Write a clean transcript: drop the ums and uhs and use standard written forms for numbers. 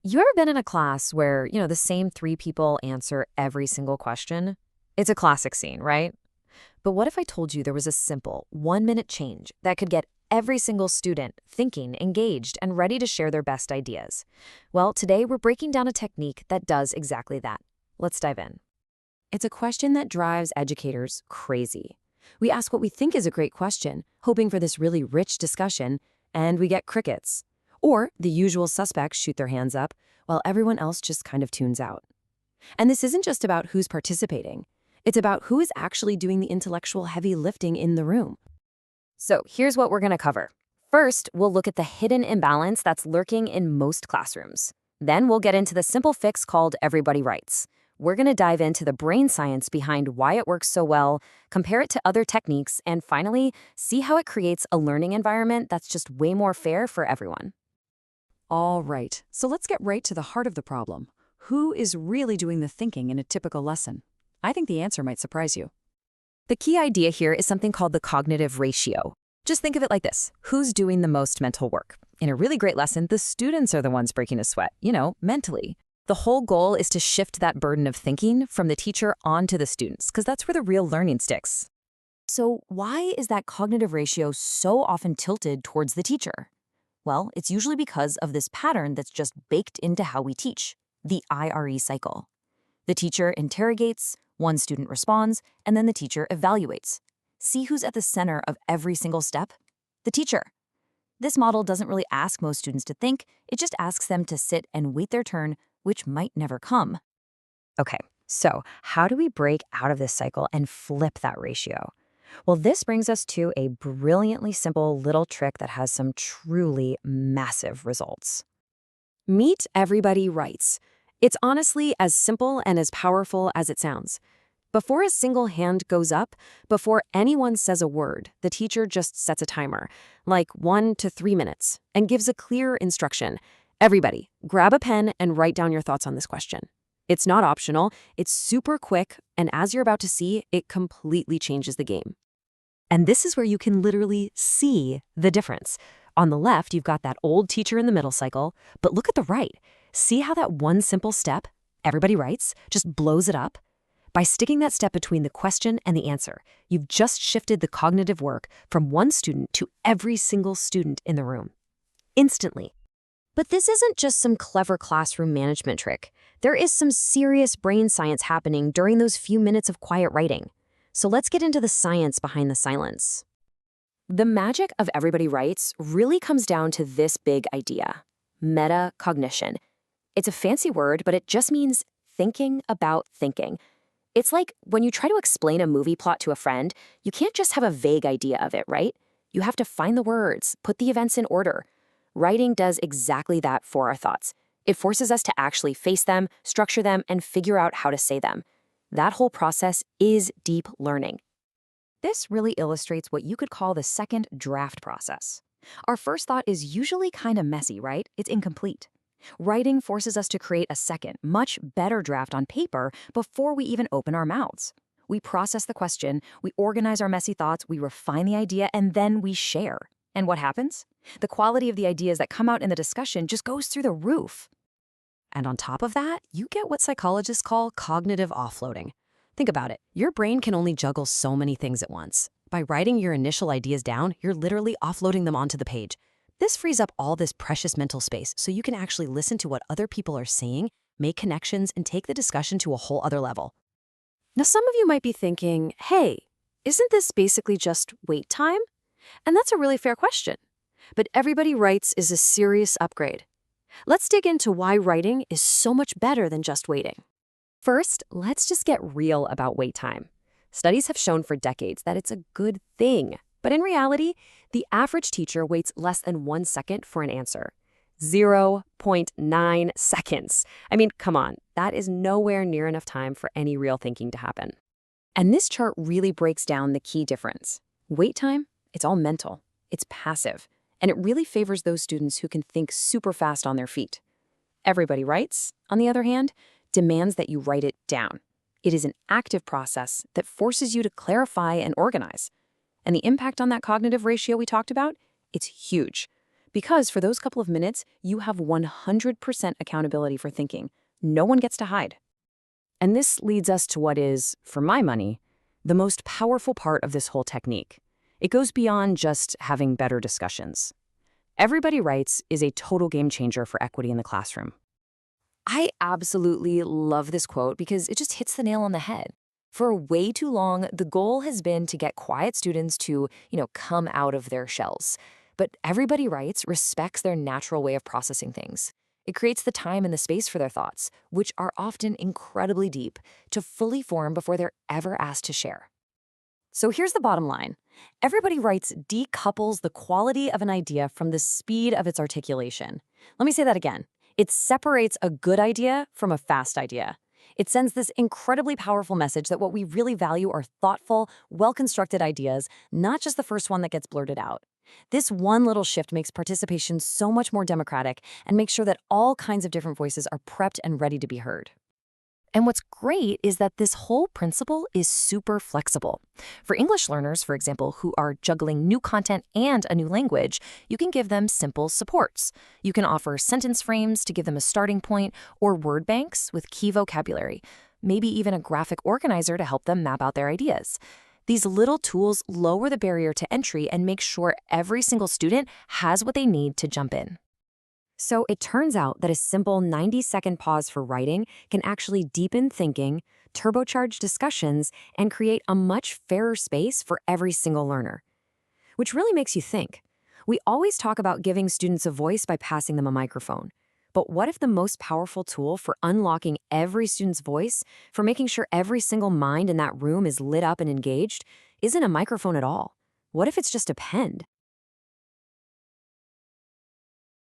You ever been in a class where, the same three people answer every single question? It's a classic scene, right? But what if I told you there was a simple 1-minute change that could get every single student thinking, engaged, and ready to share their best ideas? Well, today we're breaking down a technique that does exactly that. Let's dive in. It's a question that drives educators crazy. We ask what we think is a great question, hoping for this really rich discussion, and we get crickets. Or the usual suspects shoot their hands up, while everyone else just kind of tunes out. And this isn't just about who's participating. It's about who is actually doing the intellectual heavy lifting in the room. So here's what we're going to cover. First, we'll look at the hidden imbalance that's lurking in most classrooms. Then we'll get into the simple fix called everybody writes. We're going to dive into the brain science behind why it works so well, compare it to other techniques, and finally, see how it creates a learning environment that's just way more fair for everyone. All right, so let's get right to the heart of the problem. Who is really doing the thinking in a typical lesson? I think the answer might surprise you. The key idea here is something called the cognitive ratio. Just think of it like this. Who's doing the most mental work? In a really great lesson, the students are the ones breaking a sweat, mentally. The whole goal is to shift that burden of thinking from the teacher onto the students, because that's where the real learning sticks. So why is that cognitive ratio so often tilted towards the teacher? Well, it's usually because of this pattern that's just baked into how we teach, the IRE cycle. The teacher interrogates, one student responds, and then the teacher evaluates. See who's at the center of every single step? The teacher. This model doesn't really ask most students to think, it just asks them to sit and wait their turn, which might never come. Okay, so how do we break out of this cycle and flip that ratio? Well, this brings us to a brilliantly simple little trick that has some truly massive results. Meet everybody writes. It's honestly as simple and as powerful as it sounds. Before a single hand goes up, before anyone says a word, the teacher just sets a timer, like 1 to 3 minutes, and gives a clear instruction. Everybody, grab a pen and write down your thoughts on this question. It's not optional, it's super quick, and as you're about to see, it completely changes the game. And this is where you can literally see the difference. On the left, you've got that old teacher in the middle cycle, but look at the right. See how that one simple step, everybody writes, just blows it up? By sticking that step between the question and the answer, you've just shifted the cognitive work from one student to every single student in the room. Instantly. But this isn't just some clever classroom management trick. There is some serious brain science happening during those few minutes of quiet writing. So let's get into the science behind the silence. The magic of everybody writes really comes down to this big idea, metacognition. It's a fancy word, but it just means thinking about thinking. It's like when you try to explain a movie plot to a friend, you can't just have a vague idea of it, right? You have to find the words, put the events in order. Writing does exactly that for our thoughts. It forces us to actually face them, structure them, and figure out how to say them. That whole process is deep learning. This really illustrates what you could call the second draft process. Our first thought is usually kind of messy, right? It's incomplete. Writing forces us to create a second, much better draft on paper before we even open our mouths. We process the question, we organize our messy thoughts, we refine the idea, and then we share. And what happens? The quality of the ideas that come out in the discussion just goes through the roof. And on top of that, you get what psychologists call cognitive offloading. Think about it. Your brain can only juggle so many things at once. By writing your initial ideas down, you're literally offloading them onto the page. This frees up all this precious mental space so you can actually listen to what other people are saying, make connections, and take the discussion to a whole other level. Now, some of you might be thinking, hey, isn't this basically just wait time? And that's a really fair question. But everybody writes is a serious upgrade. Let's dig into why writing is so much better than just waiting. First, let's just get real about wait time. Studies have shown for decades that it's a good thing. But in reality, the average teacher waits less than 1 second for an answer. 0.9 seconds. I mean, come on, that is nowhere near enough time for any real thinking to happen. And this chart really breaks down the key difference. Wait time, it's all mental, it's passive, and it really favors those students who can think super fast on their feet. Everybody writes, on the other hand, demands that you write it down. It is an active process that forces you to clarify and organize. And the impact on that cognitive ratio we talked about, it's huge. Because for those couple of minutes, you have 100% accountability for thinking. No one gets to hide. And this leads us to what is, for my money, the most powerful part of this whole technique. It goes beyond just having better discussions. Everybody Writes is a total game changer for equity in the classroom. I absolutely love this quote because it just hits the nail on the head. For way too long, the goal has been to get quiet students to, come out of their shells. But Everybody Writes respects their natural way of processing things. It creates the time and the space for their thoughts, which are often incredibly deep, to fully form before they're ever asked to share. So here's the bottom line. Everybody Writes decouples the quality of an idea from the speed of its articulation. Let me say that again. It separates a good idea from a fast idea. It sends this incredibly powerful message that what we really value are thoughtful, well-constructed ideas, not just the first one that gets blurted out. This one little shift makes participation so much more democratic and makes sure that all kinds of different voices are prepped and ready to be heard. And what's great is that this whole principle is super flexible. For English learners, for example, who are juggling new content and a new language, you can give them simple supports. You can offer sentence frames to give them a starting point, or word banks with key vocabulary, maybe even a graphic organizer to help them map out their ideas. These little tools lower the barrier to entry and make sure every single student has what they need to jump in. So it turns out that a simple 90-second pause for writing can actually deepen thinking, turbocharge discussions, and create a much fairer space for every single learner. Which really makes you think. We always talk about giving students a voice by passing them a microphone. But what if the most powerful tool for unlocking every student's voice, for making sure every single mind in that room is lit up and engaged, isn't a microphone at all? What if it's just a pen?